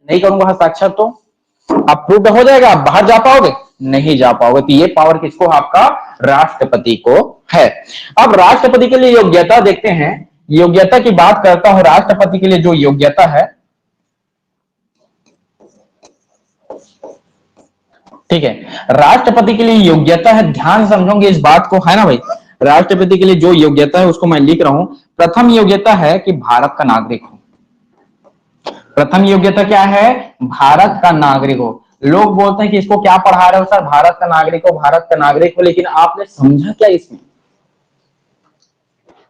नहीं करूंगा हस्ताक्षर तो अप्रूव्ड हो जाएगा, आप बाहर जा पाओगे, नहीं जा पाओगे। तो ये पावर किसको, आपका राष्ट्रपति को है। अब राष्ट्रपति के लिए योग्यता देखते हैं, योग्यता की बात करता हूं। राष्ट्रपति के लिए जो योग्यता है, ठीक है, राष्ट्रपति के लिए योग्यता है, ध्यान समझोगे इस बात को, है ना भाई। राष्ट्रपति के लिए जो योग्यता है उसको मैं लिख रहा हूं। प्रथम योग्यता है कि भारत का नागरिक हो। प्रथम योग्यता क्या है, भारत का नागरिक हो। लोग बोलते हैं कि इसको क्या पढ़ा रहे हो सर, भारत का नागरिक हो, भारत का नागरिक हो, लेकिन आपने समझा क्या इसमें?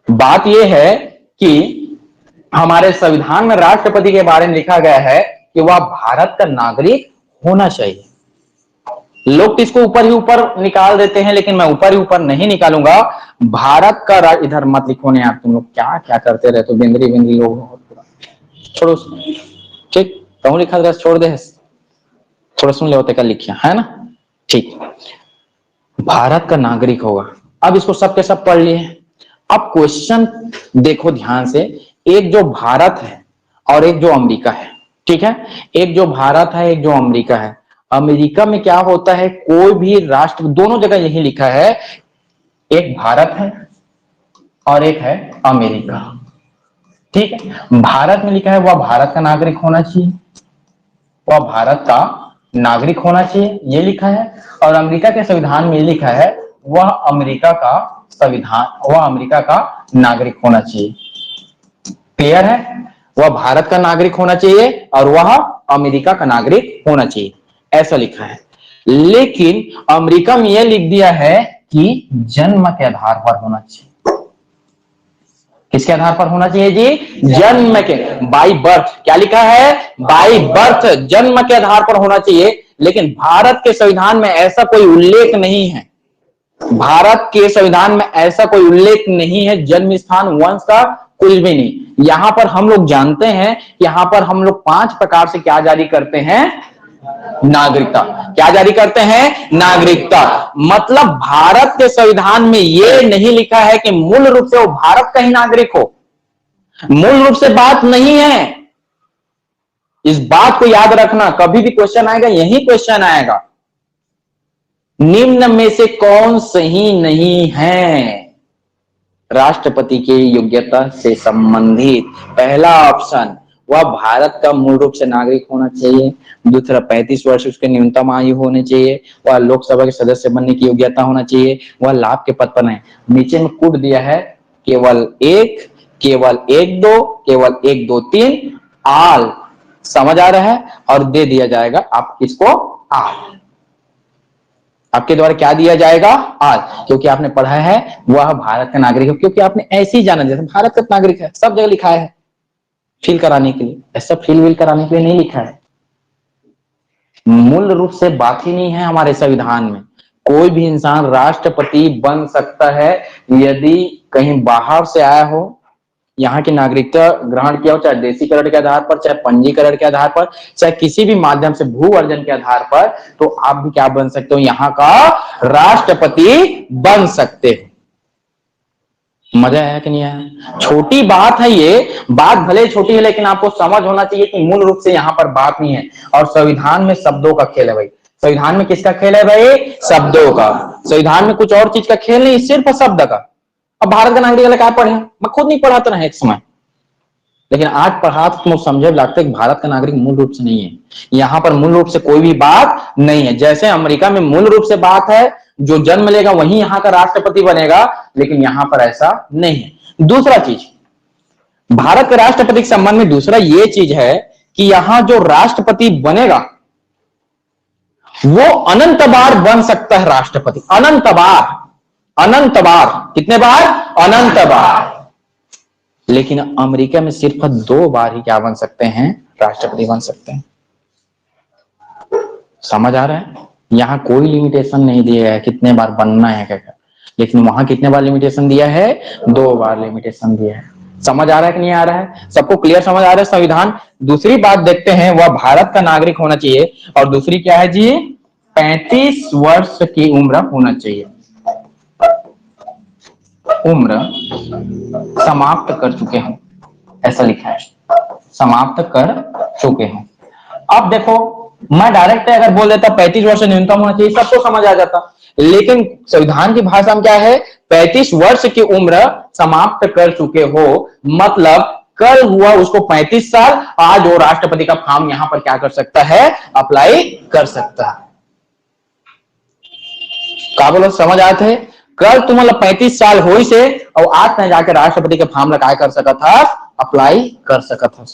बात यह है कि हमारे संविधान में राष्ट्रपति के बारे में लिखा गया है कि वह भारत का नागरिक होना चाहिए। लोग इसको ऊपर ही ऊपर निकाल देते हैं, लेकिन मैं ऊपर ही ऊपर नहीं निकालूंगा। भारत का इधर मत लिखो ने यार, तुम लोग क्या क्या करते रहते हो, बिंदरी बिंदरी लोग, छोड़ो ठीक, कहूं लिखा था छोड़ दे, थोड़ा सुन ले होते कल लिखिया, है ना, ठीक। भारत का नागरिक होगा। अब इसको सब के सब पढ़ लिए। अब क्वेश्चन देखो ध्यान से, एक जो भारत है और एक जो अमेरिका है, ठीक है, एक जो भारत है एक जो अमेरिका है। अमेरिका में क्या होता है, कोई भी राष्ट्र, दोनों जगह यही लिखा है, एक भारत है और एक है अमेरिका, ठीक है। भारत में लिखा है वह भारत का नागरिक होना चाहिए, वह भारत का नागरिक होना चाहिए, ये लिखा है। और अमेरिका के संविधान में लिखा है वह अमेरिका का संविधान, वह अमेरिका का नागरिक होना चाहिए। क्लियर है, वह भारत का नागरिक होना चाहिए और वह अमेरिका का नागरिक होना चाहिए, ऐसा लिखा है। लेकिन अमेरिका में यह लिख दिया है कि जन्म के आधार पर होना चाहिए। किसके आधार पर होना चाहिए जी, जन्म के, बाई बर्थ। क्या लिखा है, बाई बर्थ, जन्म के आधार पर होना चाहिए। लेकिन भारत के संविधान में ऐसा कोई उल्लेख नहीं है, भारत के संविधान में ऐसा कोई उल्लेख नहीं है जन्म स्थान वंश का, कुछ भी नहीं। यहां पर हम लोग जानते हैं, यहां पर हम लोग 5 प्रकार से क्या जारी करते हैं, नागरिकता। क्या जारी करते हैं, नागरिकता। मतलब भारत के संविधान में यह नहीं लिखा है कि मूल रूप से वो भारत का ही नागरिक हो, मूल रूप से बात नहीं है। इस बात को याद रखना, कभी भी क्वेश्चन आएगा, यही क्वेश्चन आएगा, निम्न में से कौन सही नहीं है राष्ट्रपति की योग्यता से संबंधित। पहला ऑप्शन, वह भारत का मूल रूप से नागरिक होना चाहिए। दूसरा, 35 वर्ष उसके न्यूनतम आयु होनी चाहिए। वह लोकसभा के सदस्य बनने की योग्यता होना चाहिए। वह लाभ के पद पर नहीं। नीचे में कूट दिया है केवल एक, केवल 1 2, केवल 1 2 3 आल, समझ आ रहा है, और दे दिया जाएगा आप किसको, आल। आपके द्वारा क्या दिया जाएगा, आज, क्योंकि आपने पढ़ा है वह भारत का नागरिक है, क्योंकि आपने ऐसे ही जाना, जैसे भारत का नागरिक है, सब जगह लिखा है फील कराने के लिए, ऐसा फील व्हील कराने के लिए नहीं लिखा है। मूल रूप से बात ही नहीं है हमारे संविधान में। कोई भी इंसान राष्ट्रपति बन सकता है यदि कहीं बाहर से आया हो, यहाँ की नागरिकता ग्रहण किया हो, चाहे देशीकरण के आधार पर, चाहे पंजीकरण के आधार पर, चाहे किसी भी माध्यम से भू अर्जन के आधार पर, तो आप भी क्या बन सकते हो, यहाँ का राष्ट्रपति बन सकते हो। मजा आया कि नहीं आया? छोटी बात है ये, बात भले छोटी है, लेकिन आपको समझ होना चाहिए कि मूल रूप से यहाँ पर बात नहीं है। और संविधान में शब्दों का खेल है भाई, संविधान में किसका खेल है भाई, शब्दों का। संविधान में कुछ और चीज का खेल नहीं, सिर्फ शब्द का। अब भारत का नागरिक वाला क्या पढ़े, मैं खुद नहीं पढ़ाता रहा एक समय, लेकिन आज पढ़ा तो तुम समझे लगता है कि भारत का नागरिक मूल रूप से नहीं है। यहां पर मूल रूप से कोई भी बात नहीं है। जैसे अमेरिका में मूल रूप से बात है, जो जन्म लेगा वही यहां का राष्ट्रपति बनेगा, लेकिन यहां पर ऐसा नहीं है। दूसरा चीज, भारत के राष्ट्रपति के संबंध में दूसरा ये चीज है कि यहां जो राष्ट्रपति बनेगा वो अनंत बार बन सकता है राष्ट्रपति, अनंत बार, अनंत बार। कितने बार, अनंत बार। लेकिन अमेरिका में सिर्फ 2 बार ही क्या बन सकते हैं, राष्ट्रपति बन सकते हैं। समझ आ रहा है, यहां कोई लिमिटेशन नहीं दिया है कितने बार बनना है क्या, लेकिन वहां कितने बार लिमिटेशन दिया है, 2 बार लिमिटेशन दिया है। समझ आ रहा है कि नहीं आ रहा है, सबको क्लियर समझ आ रहा है संविधान। दूसरी बात देखते हैं, वह भारत का नागरिक होना चाहिए, और दूसरी क्या है जी, 35 वर्ष की उम्र होना चाहिए, उम्र समाप्त कर चुके हों, ऐसा लिखा है, समाप्त कर चुके हों। अब देखो, मैं डायरेक्ट अगर बोल देता 35 वर्ष न्यूनतम होना चाहिए, सबको समझ आ जाता। लेकिन संविधान की भाषा में क्या है, 35 वर्ष की उम्र समाप्त कर चुके हो, मतलब कल हुआ उसको 35 साल, आज वो राष्ट्रपति का फॉर्म यहां पर क्या कर सकता है, अप्लाई कर सकता है। का बोलो, समझ आए थे? कल तुम मतलब 35 साल हो से और आज तक जाकर राष्ट्रपति के फॉर्म लगाया कर सका था, अप्लाई कर सका था।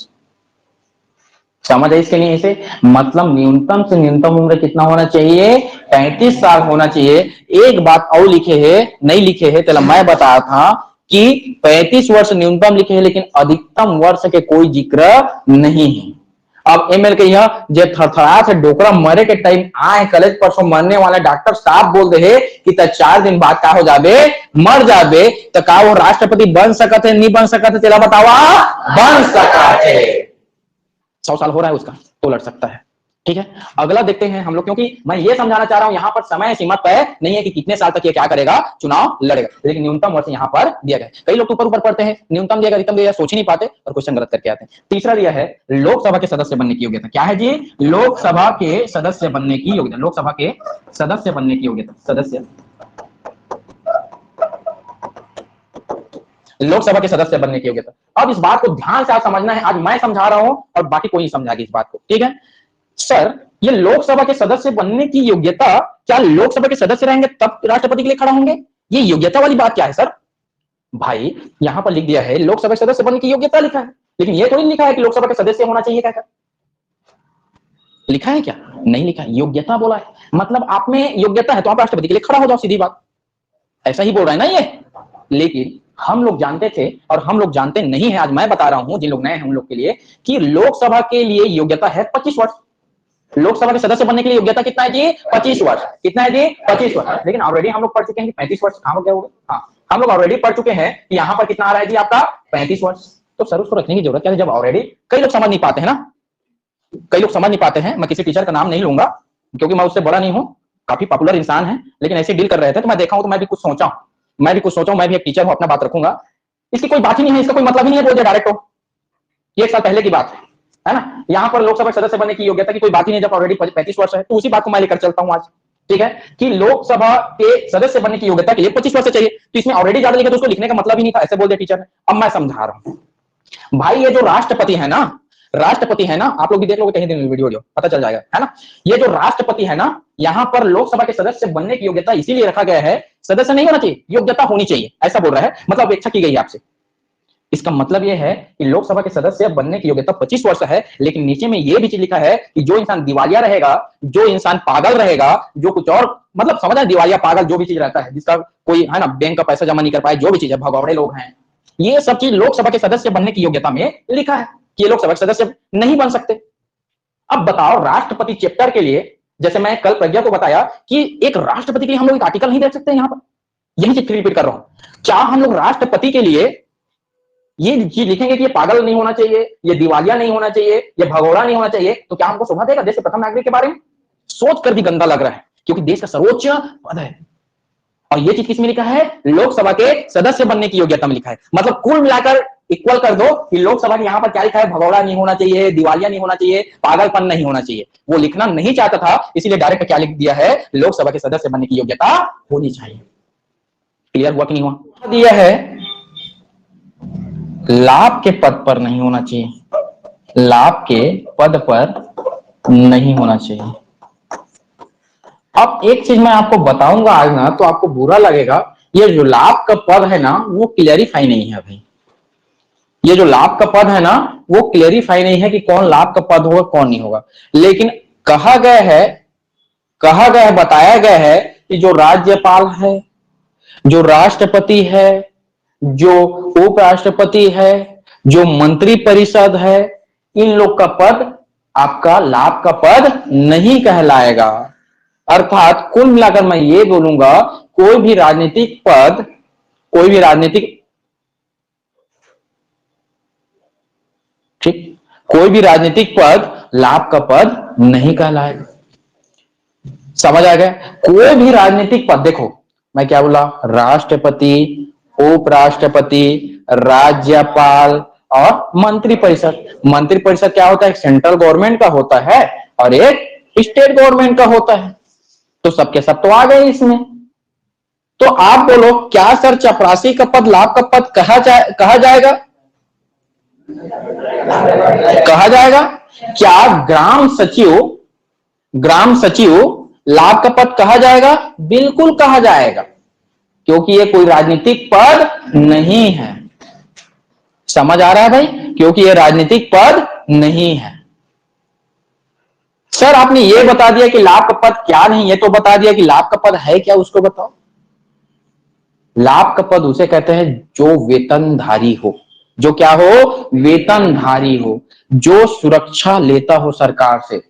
समझ है इसके लिए? इसे मतलब न्यूनतम से न्यूनतम उम्र कितना होना चाहिए, 35 साल होना चाहिए। एक बात और लिखे है, नहीं लिखे है, चलो मैं बता था कि 35 वर्ष न्यूनतम लिखे हैं, लेकिन अधिकतम वर्ष के कोई जिक्र नहीं है। अब एमएल के यह जे थरथरा से डोकरा मरे के टाइम आए कॉलेज परसों मरने वाले डॉक्टर साहब बोल रहे कि 4 दिन बाद का हो जाबे, मर जाबे, तो का वो राष्ट्रपति बन सकते है, नहीं बन सकते? तेरा बतावा, बन सकता है। 100 साल हो रहा है उसका तो लड़ सकता है। ठीक है, अगला देखते हैं हम लोग, क्योंकि मैं ये समझाना चाह रहा हूं यहां पर समय सीमा तय नहीं है कि कितने साल तक ये क्या करेगा, चुनाव लड़ेगा, लेकिन न्यूनतम वर्ष यहां पर दिया गया है। कई लोग ऊपर ऊपर पढ़ते हैं, न्यूनतम दिया, अधिकतम दिया, सोच ही नहीं पाते और क्वेश्चन गलत करके आते हैं। तीसरा दिया है लोकसभा के सदस्य बनने की योग्यता। क्या है जी? लोकसभा के सदस्य बनने की योग्यता। लोकसभा के सदस्य बनने की योग्यता, सदस्य, लोकसभा के सदस्य बनने की योग्यता। अब इस बात को ध्यान से आप समझना है, आज मैं समझा रहा हूं और बाकी कोई नहीं समझाएगा इस बात को। ठीक है सर, ये लोकसभा के सदस्य बनने की योग्यता, क्या लोकसभा के सदस्य रहेंगे तब राष्ट्रपति के लिए खड़ा होंगे? ये योग्यता वाली बात क्या है सर? भाई यहां पर लिख दिया है लोकसभा के सदस्य बनने की योग्यता लिखा है, लेकिन ये थोड़ी लिखा है कि लोकसभा के सदस्य होना चाहिए। क्या लिखा है? क्या नहीं लिखा है, योग्यता बोला है। मतलब आप में योग्यता है तो आप राष्ट्रपति के लिए खड़ा हो जाओ, सीधी बात। ऐसा ही बोल रहा है ना ये। लेकिन हम लोग जानते थे और हम लोग जानते नहीं है, आज मैं बता रहा हूं जिन लोग नए हैं उन लोग के लिए, कि लोकसभा के लिए योग्यता है 25 वर्ष। लोकसभा के सदस्य बनने के लिए योग्यता कितना है जी? 25 वर्ष। कितना है जी? 25 वर्ष। लेकिन ऑलरेडी हम लोग पढ़ चुके हैं कि 35 वर्ष कहां हो गया होगा। हाँ, हम लोग ऑलरेडी पढ़ चुके हैं कि यहां पर कितना आ रहा है जी आपका, 35 वर्ष। तो सर उसको रखने की जरूरत क्या है, जब ऑलरेडी कई लोग समझ नहीं पाते हैं ना, कई लोग समझ नहीं पाते हैं। मैं किसी टीचर का नाम नहीं लूंगा क्योंकि मैं उससे बड़ा नहीं हूं, काफी पॉपुलर इंसान है, लेकिन ऐसे डील कर रहे थे तो मैं देखा हूं, तो मैं भी कुछ सोचा, मैं भी एक टीचर हूं, अपना बात रखूंगा। इसकी कोई बात ही नहीं है, इसका कोई मतलब ही नहीं है, बोल दिया डायरेक्ट हो। ये 1 साल पहले की बात है ना। यहां पर लोकसभा सदस्य बनने की योग्यता की कोई बात ही नहीं, जब ऑलरेडी 35 वर्ष है। तो उसी बात को मैं लेकर चलता हूं आज। ठीक है, कि लोकसभा के सदस्य बनने की योग्यता के लिए 25 वर्ष चाहिए, तो इसमें ऑलरेडी ज्यादा लिखा तो उसको लिखने का मतलब ही नहीं था, ऐसे बोल दिया टीचर ने। अब मैं समझा रहा हूं भाई, ये जो राष्ट्रपति है ना, राष्ट्रपति है ना, आप लोग भी देख लोगे कहीं दिन वीडियो पता चल जाएगा, है ना। ये जो राष्ट्रपति है ना, यहां पर लोकसभा के सदस्य बनने की योग्यता इसीलिए रखा गया है, सदस्य नहीं होना चाहिए, योग्यता होनी चाहिए, ऐसा बोल रहा है। मतलब अपेक्षा की गई है आपसे। इसका मतलब यह है कि लोकसभा के सदस्य बनने की योग्यता 25 वर्ष है, लेकिन नीचे में यह भी चीज लिखा है कि जो इंसान दिवालिया रहेगा, जो इंसान पागल रहेगा, जो कुछ और मतलब समझ है, दिवालिया पागल जो भी चीज रहता है, जिसका कोई है ना बैंक का पैसा जमा नहीं कर पाए, जो भी चीज है, भगौड़े लोग हैं, ये सब चीज लोकसभा के सदस्य बनने की योग्यता में लिखा है कि लोकसभा के सदस्य नहीं बन सकते। अब बताओ, राष्ट्रपति चैप्टर के लिए, जैसे मैं कल प्रज्ञा को बताया कि एक राष्ट्रपति के लिए हम लोग एक आर्टिकल नहीं देख सकते, यहां पर यही चीज रिपीट कर रहा हूं। क्या हम लोग राष्ट्रपति के लिए ये चीज लिखेंगे कि ये पागल नहीं होना चाहिए, ये दिवालिया नहीं होना चाहिए, ये भगोड़ा नहीं होना चाहिए, तो क्या हमको शोभा देगा देश के प्रथम नागरिक के बारे में? सोच कर भी गंदा लग रहा है, क्योंकि देश का सर्वोच्च पद है। और ये चीज किसमें लिखा है? लोकसभा के सदस्य बनने की योग्यता में लिखा है। मतलब कुल मिलाकर इक्वल कर दो कि लोकसभा के यहां पर क्या लिखा है, भगौड़ा नहीं होना चाहिए, दिवालिया नहीं होना चाहिए, पागलपन नहीं होना चाहिए। वो लिखना नहीं चाहता था, इसीलिए डायरेक्ट क्या लिख दिया है, लोकसभा के सदस्य बनने की योग्यता होनी चाहिए। क्लियर हुआ कि नहीं हुआ? दिया है लाभ के पद पर नहीं होना चाहिए, लाभ के पद पर नहीं होना चाहिए। अब एक चीज मैं आपको बताऊंगा आज ना, तो आपको बुरा लगेगा, ये जो लाभ का पद है ना, वो क्लियरिफाई नहीं है अभी। ये जो लाभ का पद है ना, वो क्लियरिफाई नहीं है कि कौन लाभ का पद होगा कौन नहीं होगा। लेकिन कहा गया है, बताया गया है कि जो राज्यपाल है, जो राष्ट्रपति है, जो उपराष्ट्रपति है, जो मंत्री परिषद है, इन लोग का पद आपका लाभ का पद नहीं कहलाएगा। अर्थात कुल मिलाकर मैं ये बोलूंगा, कोई भी राजनीतिक पद, कोई भी राजनीतिक ठीक, कोई भी राजनीतिक पद लाभ का पद नहीं कहलाएगा। समझ आ गया? कोई भी राजनीतिक पद, देखो मैं क्या बोला, राष्ट्रपति, उपराष्ट्रपति, राज्यपाल, और मंत्रिपरिषद। मंत्रिपरिषद क्या होता है? सेंट्रल गवर्नमेंट का होता है और एक स्टेट गवर्नमेंट का होता है। तो सबके सब तो आ गए इसमें। तो आप बोलो, क्या सर चपरासी का पद लाभ का पद कहा जाएगा? कहा जाएगा? क्या ग्राम सचिव लाभ का पद कहा जाएगा? बिल्कुल कहा जाएगा, क्योंकि ये कोई राजनीतिक पद नहीं है। समझ आ रहा है भाई? क्योंकि ये राजनीतिक पद नहीं है। सर आपने ये बता दिया कि लाभ का पद क्या नहीं, ये तो बता दिया कि लाभ का पद है क्या, उसको बताओ। लाभ का पद उसे कहते हैं जो वेतनधारी हो। जो क्या हो? वेतनधारी हो, जो सुरक्षा लेता हो सरकार से,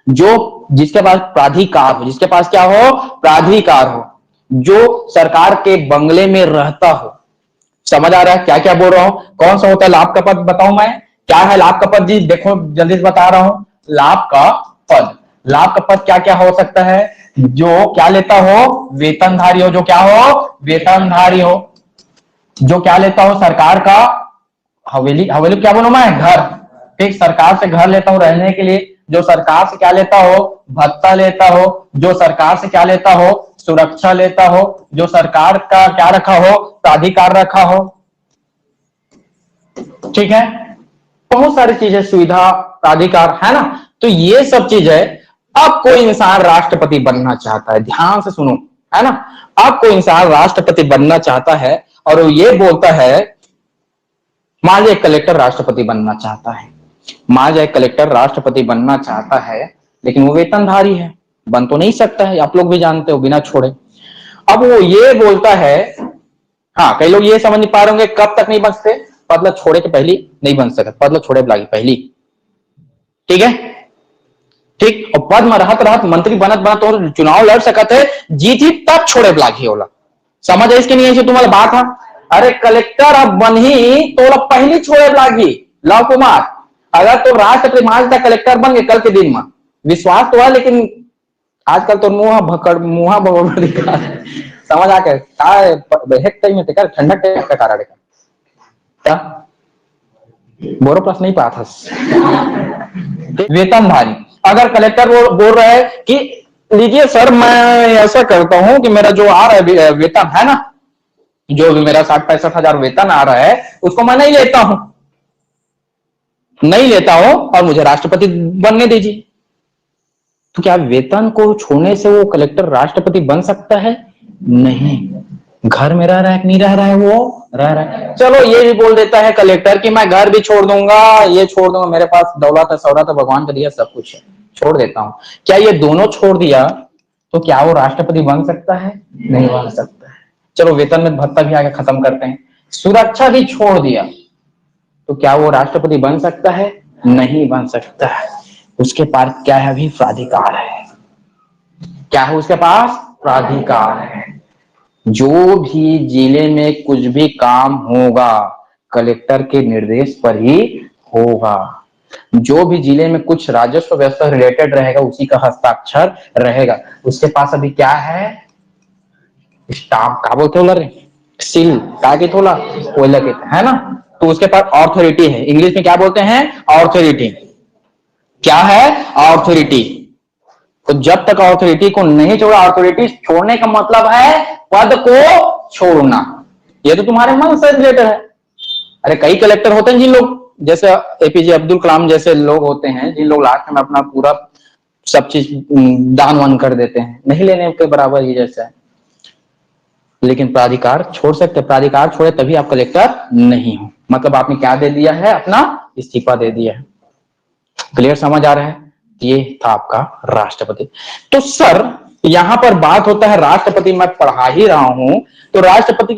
जो जिसके पास प्राधिकार हो, जिसके पास क्या हो? प्राधिकार हो, जो सरकार के बंगले में रहता हो। समझ आ रहा है क्या क्या बोल रहा हूं? कौन सा होता है लाभ का पद? बताऊं मैं क्या है लाभ का पद जी? देखो जल्दी से बता रहा हूं। लाभ का पद, लाभ का पद क्या क्या हो सकता है? जो क्या लेता हो? वेतनधारी हो। जो क्या हो? वेतनधारी हो। जो क्या लेता हो? सरकार का हवेली, हवेली क्या बोलूं मैं? घर। ठीक, सरकार से घर लेता हूं रहने के लिए। जो सरकार से क्या लेता हो? भत्ता लेता हो। जो सरकार से क्या लेता हो? सुरक्षा लेता हो। जो सरकार का क्या रखा हो? प्राधिकार रखा हो। ठीक है, बहुत सारी चीजें, सुविधा, प्राधिकार, है ना? तो ये सब चीज है। अब कोई इंसान राष्ट्रपति बनना चाहता है, ध्यान से सुनो, है ना? अब कोई इंसान राष्ट्रपति बनना चाहता है और वो ये बोलता है, मान लीजिए कलेक्टर राष्ट्रपति बनना चाहता है। मान लीजिए कलेक्टर राष्ट्रपति बनना चाहता है, लेकिन वो वेतनधारी है, बन तो नहीं सकता है, आप लोग भी जानते हो, बिना छोड़े। अब वो ये बोलता है, हाँ कई लोग ये समझ नहीं पा रहे होंगे कब तक नहीं बन सकते? पद छोड़े के पहली नहीं बन सकते, पद छोड़े लागी पहली। ठीक है, ठीक। और पद में रहत रहत मंत्री बनत बनत और चुनाव लड़ सकते है, जीती तब छोड़े लागी होला। समझ है इसकी नहीं है तुम्हारा बात है? अरे कलेक्टर अब बन ही तो पहली छोड़े लागी। लव कुमार, अगर तो राष्ट्रपति मान कलेक्टर बन गए कल के दिन में, विश्वास तो है, लेकिन आजकल तो मुहा दिखा समझ आके ठंडक का कारण क्या बोरो प्लस नहीं पाया था। वेतनधारी, अगर कलेक्टर बोल रहा है कि लीजिए सर मैं ऐसा करता हूं कि मेरा जो आ रहा है वेतन है ना, जो भी मेरा 60-65 हजार वेतन आ रहा है उसको मैं नहीं लेता हूं, नहीं लेता हूं और मुझे राष्ट्रपति बनने दीजिए। तो क्या वेतन को छोड़ने से वो कलेक्टर राष्ट्रपति बन सकता है? नहीं। घर में रह रहा है, नहीं रह रहा है, वो रह रहा है। चलो ये भी बोल देता है कलेक्टर कि मैं घर भी छोड़ दूंगा, ये छोड़ दूंगा, मेरे पास दौलत है, शौहरत है, भगवान का दिया सब कुछ है, छोड़ देता हूं। क्या ये दोनों छोड़ दिया तो क्या वो राष्ट्रपति बन सकता है? नहीं बन सकता है। चलो वेतन में भत्ता भी आगे खत्म करते हैं। सुरक्षा भी छोड़ दिया तो क्या वो राष्ट्रपति बन सकता है? नहीं बन सकता है। उसके पास क्या है? अभी प्राधिकार है। क्या है उसके पास? प्राधिकार है। जो भी जिले में कुछ भी काम होगा कलेक्टर के निर्देश पर ही होगा। जो भी जिले में कुछ राजस्व व्यवस्था रिलेटेड रहेगा उसी का हस्ताक्षर रहेगा। उसके पास अभी क्या है? स्टाम्प का बोलते हो, सील का के थोड़ा कोयला के, है ना? तो उसके पास ऑथोरिटी है। इंग्लिश में क्या बोलते हैं? ऑथोरिटी। क्या है? ऑथोरिटी। तो जब तक ऑथोरिटी को नहीं छोड़ा, ऑथोरिटी छोड़ने का मतलब है पद को छोड़ना। ये तो तुम्हारे मन से रिलेटेड है। अरे कई कलेक्टर होते हैं जिन लोग, जैसे एपीजे अब्दुल कलाम जैसे लोग होते हैं, जिन लोग लास्ट में अपना पूरा सब चीज दान वान कर देते हैं, नहीं लेने के बराबर ही जैसा है। लेकिन प्राधिकार छोड़ सकते, प्राधिकार छोड़े तभी आप कलेक्टर नहीं हो, मतलब आपने क्या दे दिया है? अपना इस्तीफा दे दिया है। क्लियर समझ आ रहा है? ये था आपका राष्ट्रपति। तो सर यहां पर बात होता है राष्ट्रपति, मैं पढ़ा ही रहा हूं तो राष्ट्रपति